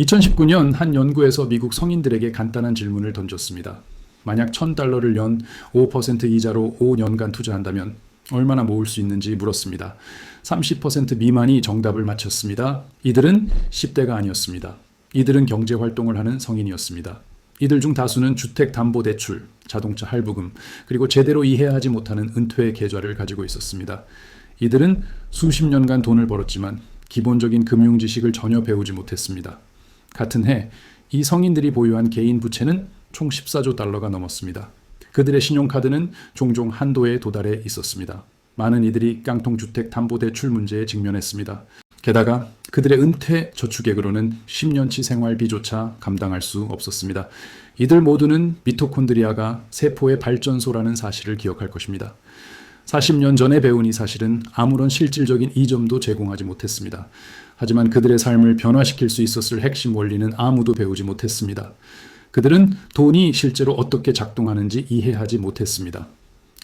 2019년 한 연구에서 미국 성인들에게 간단한 질문을 던졌습니다. 만약 $1,000를 연 5% 이자로 5년간 투자한다면 얼마나 모을 수 있는지 물었습니다. 30% 미만이 정답을 맞췄습니다. 이들은 10대가 아니었습니다. 이들은 경제활동을 하는 성인이었습니다. 이들 중 다수는 주택담보대출, 자동차 할부금, 그리고 제대로 이해하지 못하는 은퇴 계좌를 가지고 있었습니다. 이들은 수십 년간 돈을 벌었지만 기본적인 금융 지식을 전혀 배우지 못했습니다. 같은 해 이 성인들이 보유한 개인 부채는 총 14조 달러가 넘었습니다. 그들의 신용카드는 종종 한도에 도달해 있었습니다. 많은 이들이 깡통주택 담보대출 문제에 직면했습니다. 게다가 그들의 은퇴 저축액으로는 10년치 생활비조차 감당할 수 없었습니다. 이들 모두는 미토콘드리아가 세포의 발전소라는 사실을 기억할 것입니다. 40년 전에 배운 이 사실은 아무런 실질적인 이점도 제공하지 못했습니다. 하지만 그들의 삶을 변화시킬 수 있었을 핵심 원리는 아무도 배우지 못했습니다. 그들은 돈이 실제로 어떻게 작동하는지 이해하지 못했습니다.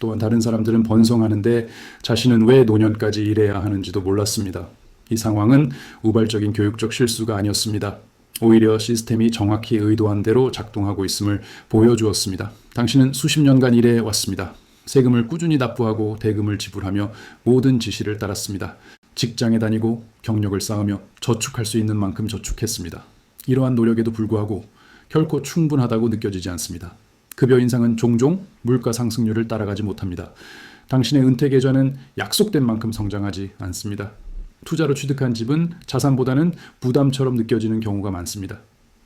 또한 다른 사람들은 번성하는데 자신은 왜 노년까지 일해야 하는지도 몰랐습니다. 이 상황은 우발적인 교육적 실수가 아니었습니다. 오히려 시스템이 정확히 의도한 대로 작동하고 있음을 보여주었습니다. 당신은 수십 년간 일해 왔습니다. 세금을 꾸준히 납부하고 대금을 지불하며 모든 지시를 따랐습니다. 직장에 다니고 경력을 쌓으며 저축할 수 있는 만큼 저축했습니다. 이러한 노력에도 불구하고 결코 충분하다고 느껴지지 않습니다. 급여 인상은 종종 물가 상승률을 따라가지 못합니다. 당신의 은퇴 계좌는 약속된 만큼 성장하지 않습니다. 투자로 취득한 집은 자산보다는 부담처럼 느껴지는 경우가 많습니다.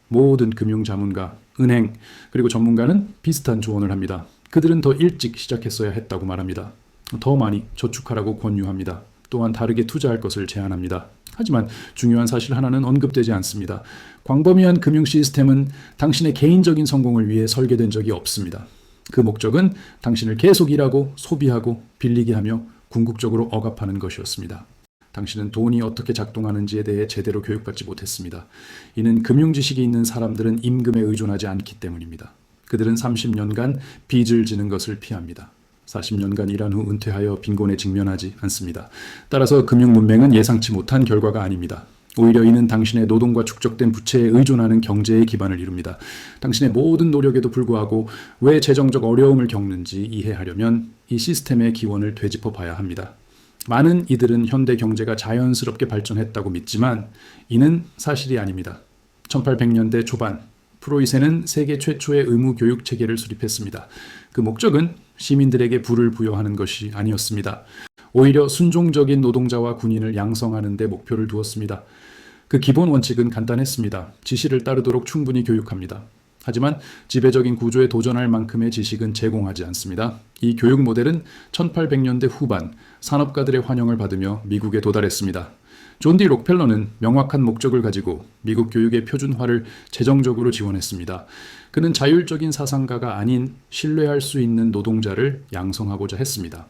모든 금융 자문가, 은행, 그리고 전문가는 비슷한 조언을 합니다. 그들은 더 일찍 시작했어야 했다고 말합니다. 더 많이 저축하라고 권유합니다. 또한 다르게 투자할 것을 제안합니다. 하지만 중요한 사실 하나는 언급되지 않습니다. 광범위한 금융 시스템은 당신의 개인적인 성공을 위해 설계된 적이 없습니다. 그 목적은 당신을 계속 일하고 소비하고 빌리게 하며 궁극적으로 억압하는 것이었습니다. 당신은 돈이 어떻게 작동하는지에 대해 제대로 교육받지 못했습니다. 이는 금융 지식이 있는 사람들은 임금에 의존하지 않기 때문입니다. 그들은 30년간 빚을 지는 것을 피합니다. 40년간 일한 후 은퇴하여 빈곤에 직면하지 않습니다. 따라서 금융 문맹은 예상치 못한 결과가 아닙니다. 오히려 이는 당신의 노동과 축적된 부채에 의존하는 경제의 기반을 이룹니다. 당신의 모든 노력에도 불구하고 왜 재정적 어려움을 겪는지 이해하려면 이 시스템의 기원을 되짚어 봐야 합니다. 많은 이들은 현대 경제가 자연스럽게 발전했다고 믿지만 이는 사실이 아닙니다. 1800년대 초반 프로이센은 세계 최초의 의무 교육 체계를 수립했습니다. 그 목적은 시민들에게 부를 부여하는 것이 아니었습니다. 오히려 순종적인 노동자와 군인을 양성하는 데 목표를 두었습니다. 그 기본 원칙은 간단했습니다. 지시를 따르도록 충분히 교육합니다. 하지만 지배적인 구조에 도전할 만큼의 지식은 제공하지 않습니다. 이 교육 모델은 1800년대 후반 산업가들의 환영을 받으며 미국에 도달했습니다. 존 디 록펠러는 명확한 목적을 가지고 미국 교육의 표준화를 재정적으로 지원했습니다. 그는 자율적인 사상가가 아닌 신뢰할 수 있는 노동자를 양성하고자 했습니다.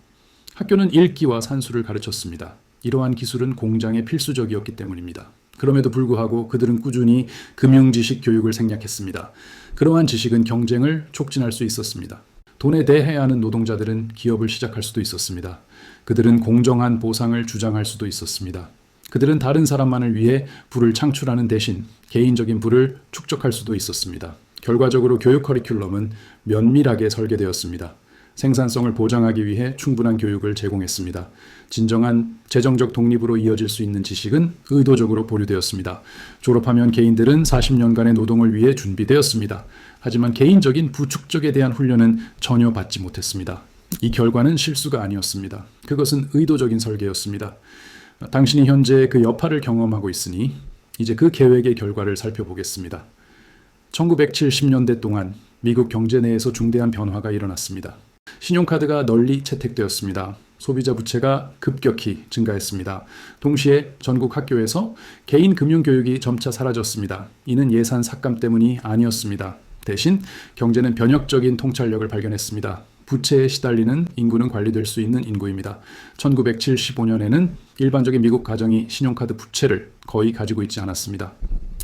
학교는 읽기와 산수를 가르쳤습니다. 이러한 기술은 공장에 필수적이었기 때문입니다. 그럼에도 불구하고 그들은 꾸준히 금융지식 교육을 생략했습니다. 그러한 지식은 경쟁을 촉진할 수 있었습니다. 돈에 대해야 하는 노동자들은 기업을 시작할 수도 있었습니다. 그들은 공정한 보상을 주장할 수도 있었습니다. 그들은 다른 사람만을 위해 부를 창출하는 대신 개인적인 부를 축적할 수도 있었습니다. 결과적으로 교육 커리큘럼은 면밀하게 설계되었습니다. 생산성을 보장하기 위해 충분한 교육을 제공했습니다. 진정한 재정적 독립으로 이어질 수 있는 지식은 의도적으로 보류되었습니다. 졸업하면 개인들은 40년간의 노동을 위해 준비되었습니다. 하지만 개인적인 부축적에 대한 훈련은 전혀 받지 못했습니다. 이 결과는 실수가 아니었습니다. 그것은 의도적인 설계였습니다. 당신이 현재 그 여파를 경험하고 있으니 이제 그 계획의 결과를 살펴보겠습니다. 1970년대 동안 미국 경제 내에서 중대한 변화가 일어났습니다. 신용카드가 널리 채택되었습니다. 소비자 부채가 급격히 증가했습니다. 동시에 전국 학교에서 개인 금융 교육이 점차 사라졌습니다. 이는 예산 삭감 때문이 아니었습니다. 대신 경제는 변혁적인 통찰력을 발견했습니다. 부채에 시달리는 인구는 관리될 수 있는 인구입니다. 1975년에는 일반적인 미국 가정이 신용카드 부채를 거의 가지고 있지 않았습니다.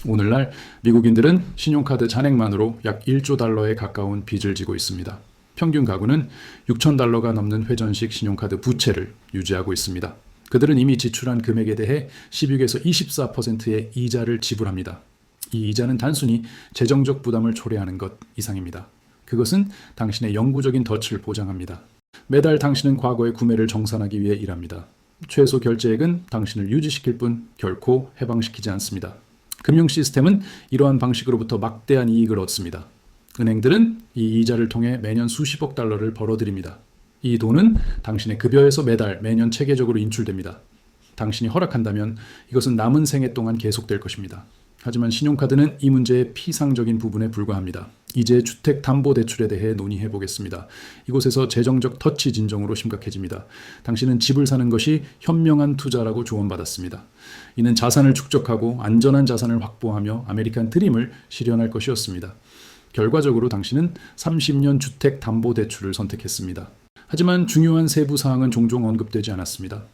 오늘날 미국인들은 신용카드 잔액만으로 약 1조 달러에 가까운 빚을 지고 있습니다. 평균 가구는 6천 달러가 넘는 회전식 신용카드 부채를 유지하고 있습니다. 그들은 이미 지출한 금액에 대해 16에서 24%의 이자를 지불합니다. 이 이자는 단순히 재정적 부담을 초래하는 것 이상입니다. 그것은 당신의 영구적인 덫을 보장합니다. 매달 당신은 과거의 구매를 정산하기 위해 일합니다. 최소 결제액은 당신을 유지시킬 뿐 결코 해방시키지 않습니다. 금융 시스템은 이러한 방식으로부터 막대한 이익을 얻습니다. 은행들은 이 이자를 통해 매년 수십억 달러를 벌어들입니다. 이 돈은 당신의 급여에서 매년 체계적으로 인출됩니다. 당신이 허락한다면 이것은 남은 생애 동안 계속될 것입니다. 하지만 신용카드는 이 문제의 피상적인 부분에 불과합니다. 이제 주택담보대출에 대해 논의해 보겠습니다. 이곳에서 재정적 터치 진정으로 심각해집니다. 당신은 집을 사는 것이 현명한 투자라고 조언받았습니다. 이는 자산을 축적하고 안전한 자산을 확보하며 아메리칸 드림을 실현할 것이었습니다. 결과적으로 당신은 30년 주택담보대출을 선택했습니다. 하지만 중요한 세부 사항은 종종 언급되지 않았습니다.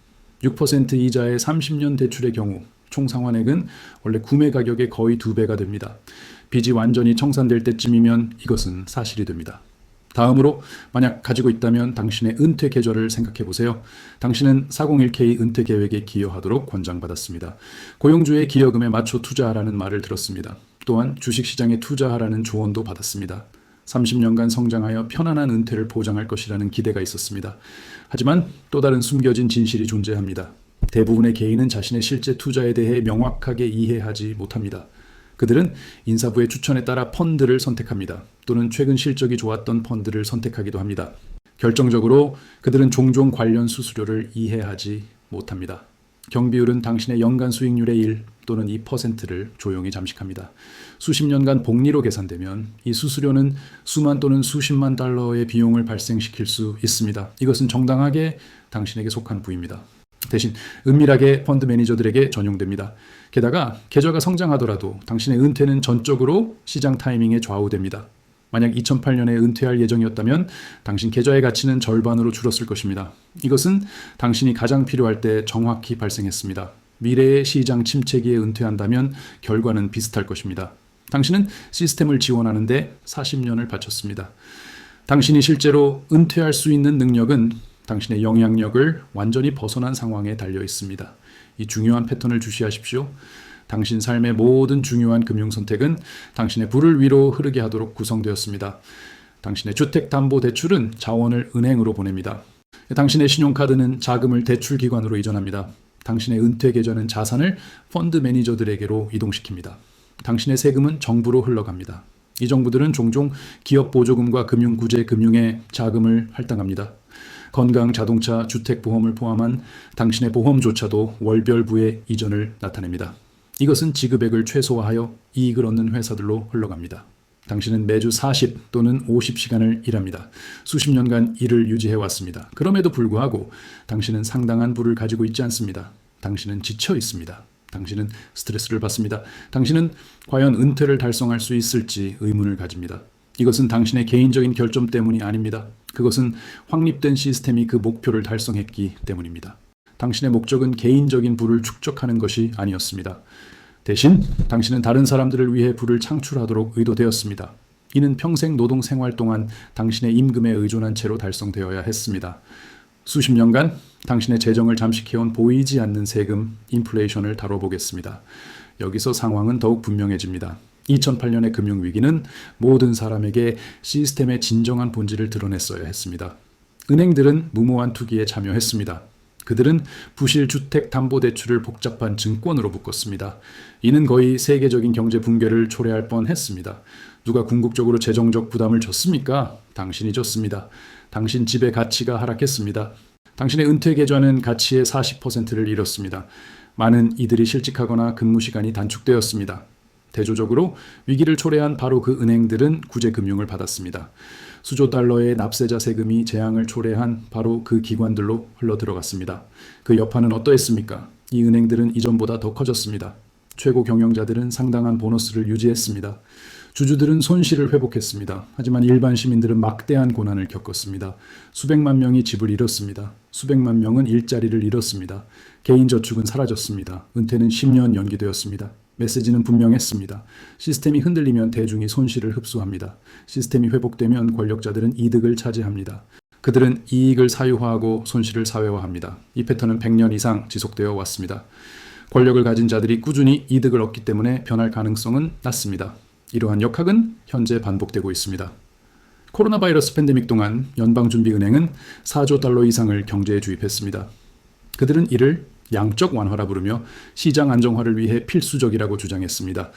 6% 이자의 30년 대출의 경우 총 상환액은 원래 구매 가격의 거의 2배가 됩니다. 빚이 완전히 청산될 때쯤이면 이것은 사실이 됩니다. 다음으로 만약 가지고 있다면 당신의 은퇴 계좌를 생각해 보세요. 당신은 401k 은퇴 계획에 기여하도록 권장받았습니다. 고용주의 기여금에 맞춰 투자하라는 말을 들었습니다. 또한 주식시장에 투자하라는 조언도 받았습니다. 30년간 성장하여 편안한 은퇴를 보장할 것이라는 기대가 있었습니다. 하지만 또 다른 숨겨진 진실이 존재합니다. 대부분의 개인은 자신의 실제 투자에 대해 명확하게 이해하지 못합니다. 그들은 인사부의 추천에 따라 펀드를 선택합니다. 또는 최근 실적이 좋았던 펀드를 선택하기도 합니다. 결정적으로 그들은 종종 관련 수수료를 이해하지 못합니다. 경비율은 당신의 연간 수익률의 1 또는 2%를 조용히 잠식합니다. 수십 년간 복리로 계산되면 이 수수료는 수만 또는 수십만 달러의 비용을 발생시킬 수 있습니다. 이것은 정당하게 당신에게 속한 부입니다. 대신 은밀하게 펀드 매니저들에게 전용됩니다. 게다가 계좌가 성장하더라도 당신의 은퇴는 전적으로 시장 타이밍에 좌우됩니다. 만약 2008년에 은퇴할 예정이었다면 당신 계좌의 가치는 절반으로 줄었을 것입니다. 이것은 당신이 가장 필요할 때 정확히 발생했습니다. 미래의 시장 침체기에 은퇴한다면 결과는 비슷할 것입니다. 당신은 시스템을 지원하는데 40년을 바쳤습니다. 당신이 실제로 은퇴할 수 있는 능력은 당신의 영향력을 완전히 벗어난 상황에 달려 있습니다. 이 중요한 패턴을 주시하십시오. 당신 삶의 모든 중요한 금융 선택은 당신의 불을 위로 흐르게 하도록 구성되었습니다. 당신의 주택담보대출은 자원을 은행으로 보냅니다. 당신의 신용카드는 자금을 대출기관으로 이전합니다. 당신의 은퇴 계좌는 자산을 펀드 매니저들에게로 이동시킵니다. 당신의 세금은 정부로 흘러갑니다. 이 정부들은 종종 기업 보조금과 금융구제 금융에 자금을 할당합니다. 건강, 자동차, 주택보험을 포함한 당신의 보험조차도 월별부의 이전을 나타냅니다. 이것은 지급액을 최소화하여 이익을 얻는 회사들로 흘러갑니다. 당신은 매주 40 또는 50시간을 일합니다. 수십 년간 일을 유지해왔습니다. 그럼에도 불구하고 당신은 상당한 부를 가지고 있지 않습니다. 당신은 지쳐 있습니다. 당신은 스트레스를 받습니다. 당신은 과연 은퇴를 달성할 수 있을지 의문을 가집니다. 이것은 당신의 개인적인 결점 때문이 아닙니다. 그것은 확립된 시스템이 그 목표를 달성했기 때문입니다. 당신의 목적은 개인적인 부를 축적하는 것이 아니었습니다. 대신 당신은 다른 사람들을 위해 부를 창출하도록 의도되었습니다. 이는 평생 노동 생활 동안 당신의 임금에 의존한 채로 달성되어야 했습니다. 수십 년간 당신의 재정을 잠식해온 보이지 않는 세금, 인플레이션을 다뤄보겠습니다. 여기서 상황은 더욱 분명해집니다. 2008년의 금융위기는 모든 사람에게 시스템의 진정한 본질을 드러냈어야 했습니다. 은행들은 무모한 투기에 참여했습니다. 그들은 부실 주택담보대출을 복잡한 증권으로 묶었습니다. 이는 거의 세계적인 경제 붕괴를 초래할 뻔했습니다. 누가 궁극적으로 재정적 부담을 졌습니까? 당신이 졌습니다. 당신 집의 가치가 하락했습니다. 당신의 은퇴 계좌는 가치의 40%를 잃었습니다. 많은 이들이 실직하거나 근무 시간이 단축되었습니다. 대조적으로 위기를 초래한 바로 그 은행들은 구제금융을 받았습니다. 수조 달러의 납세자 세금이 재앙을 초래한 바로 그 기관들로 흘러들어갔습니다. 그 여파는 어떠했습니까? 이 은행들은 이전보다 더 커졌습니다. 최고 경영자들은 상당한 보너스를 유지했습니다. 주주들은 손실을 회복했습니다. 하지만 일반 시민들은 막대한 고난을 겪었습니다. 수백만 명이 집을 잃었습니다. 수백만 명은 일자리를 잃었습니다. 개인 저축은 사라졌습니다. 은퇴는 10년 연기되었습니다. 메시지는 분명했습니다. 시스템이 흔들리면 대중이 손실을 흡수합니다. 시스템이 회복되면 권력자들은 이득을 차지합니다. 그들은 이익을 사유화하고 손실을 사회화합니다. 이 패턴은 100년 이상 지속되어 왔습니다. 권력을 가진 자들이 꾸준히 이득을 얻기 때문에 변할 가능성은 낮습니다. 이러한 역학은 현재 반복되고 있습니다. 코로나 바이러스 팬데믹 동안 연방준비은행은 4조 달러 이상을 경제에 주입했습니다. 그들은 이를 양적 완화라 부르며 시장 안정화를 위해 필수적이라고 주장했습니다.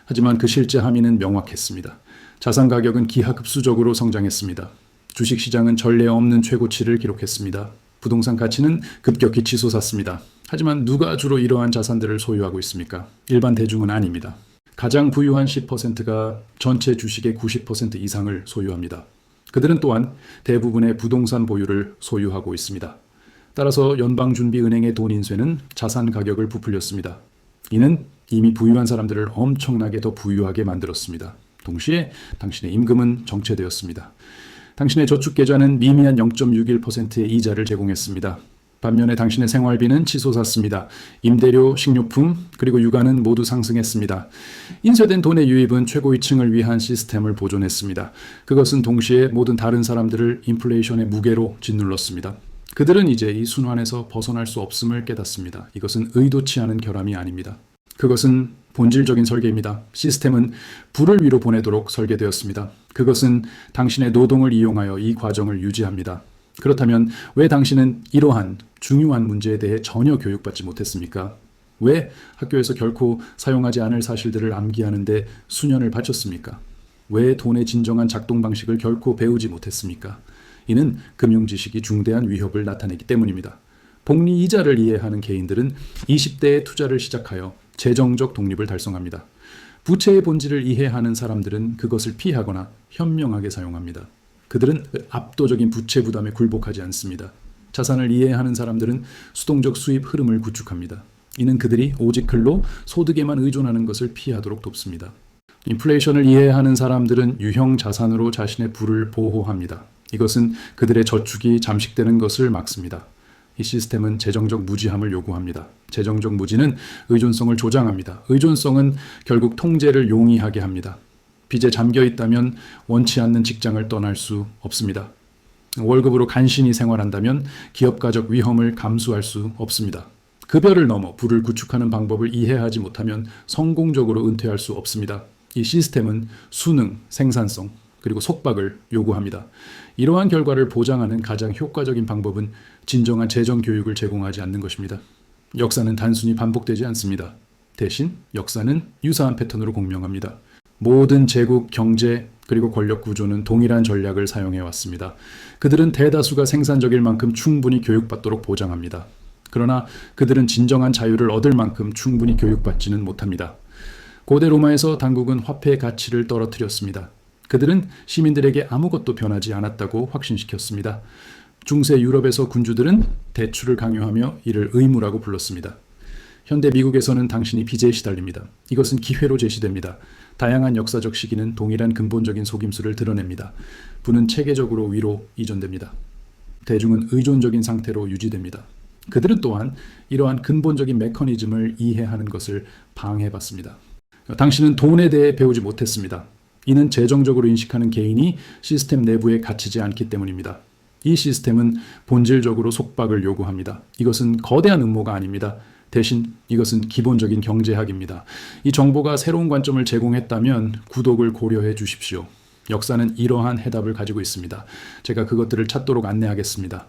하지만 그 실제 함의는 명확했습니다. 자산 가격은 기하급수적으로 성장했습니다. 주식시장은 전례 없는 최고치를 기록했습니다. 부동산 가치는 급격히 치솟았습니다. 하지만 누가 주로 이러한 자산들을 소유하고 있습니까? 일반 대중은 아닙니다. 가장 부유한 10%가 전체 주식의 90% 이상을 소유합니다. 그들은 또한 대부분의 부동산 보유를 소유하고 있습니다. 따라서 연방준비은행의 돈 인쇄는 자산 가격을 부풀렸습니다. 이는 이미 부유한 사람들을 엄청나게 더 부유하게 만들었습니다. 동시에 당신의 임금은 정체되었습니다. 당신의 저축계좌는 미미한 0.61%의 이자를 제공했습니다. 반면에 당신의 생활비는 치솟았습니다. 임대료, 식료품, 그리고 육아는 모두 상승했습니다. 인쇄된 돈의 유입은 최고위층을 위한 시스템을 보존했습니다. 그것은 동시에 모든 다른 사람들을 인플레이션의 무게로 짓눌렀습니다. 그들은 이제 이 순환에서 벗어날 수 없음을 깨닫습니다. 이것은 의도치 않은 결함이 아닙니다. 그것은 본질적인 설계입니다. 시스템은 부를 위로 보내도록 설계되었습니다. 그것은 당신의 노동을 이용하여 이 과정을 유지합니다. 그렇다면 왜 당신은 이러한 중요한 문제에 대해 전혀 교육받지 못했습니까? 왜 학교에서 결코 사용하지 않을 사실들을 암기하는데 수년을 바쳤습니까? 왜 돈의 진정한 작동 방식을 결코 배우지 못했습니까? 이는 금융지식이 중대한 위협을 나타내기 때문입니다. 복리 이자를 이해하는 개인들은 20대에 투자를 시작하여 재정적 독립을 달성합니다. 부채의 본질을 이해하는 사람들은 그것을 피하거나 현명하게 사용합니다. 그들은 압도적인 부채 부담에 굴복하지 않습니다. 자산을 이해하는 사람들은 수동적 수입 흐름을 구축합니다. 이는 그들이 오직 근로, 소득에만 의존하는 것을 피하도록 돕습니다. 인플레이션을 이해하는 사람들은 유형 자산으로 자신의 부를 보호합니다. 이것은 그들의 저축이 잠식되는 것을 막습니다. 이 시스템은 재정적 무지함을 요구합니다. 재정적 무지는 의존성을 조장합니다. 의존성은 결국 통제를 용이하게 합니다. 빚에 잠겨 있다면 원치 않는 직장을 떠날 수 없습니다. 월급으로 간신히 생활한다면 기업가적 위험을 감수할 수 없습니다. 급여를 넘어 부를 구축하는 방법을 이해하지 못하면 성공적으로 은퇴할 수 없습니다. 이 시스템은 수능, 생산성, 그리고 속박을 요구합니다. 이러한 결과를 보장하는 가장 효과적인 방법은 진정한 재정 교육을 제공하지 않는 것입니다. 역사는 단순히 반복되지 않습니다. 대신 역사는 유사한 패턴으로 공명합니다. 모든 제국, 경제, 그리고 권력 구조는 동일한 전략을 사용해 왔습니다. 그들은 대다수가 생산적일 만큼 충분히 교육받도록 보장합니다. 그러나 그들은 진정한 자유를 얻을 만큼 충분히 교육받지는 못합니다. 고대 로마에서 당국은 화폐의 가치를 떨어뜨렸습니다. 그들은 시민들에게 아무것도 변하지 않았다고 확신시켰습니다. 중세 유럽에서 군주들은 대출을 강요하며 이를 의무라고 불렀습니다. 현대 미국에서는 당신이 빚에 시달립니다. 이것은 기회로 제시됩니다. 다양한 역사적 시기는 동일한 근본적인 속임수를 드러냅니다. 부는 체계적으로 위로 이전됩니다. 대중은 의존적인 상태로 유지됩니다. 그들은 또한 이러한 근본적인 메커니즘을 이해하는 것을 방해받습니다. 당신은 돈에 대해 배우지 못했습니다. 이는 재정적으로 인식하는 개인이 시스템 내부에 갇히지 않기 때문입니다. 이 시스템은 본질적으로 속박을 요구합니다. 이것은 거대한 음모가 아닙니다. 대신 이것은 기본적인 경제학입니다. 이 정보가 새로운 관점을 제공했다면 구독을 고려해 주십시오. 역사는 이러한 해답을 가지고 있습니다. 제가 그것들을 찾도록 안내하겠습니다.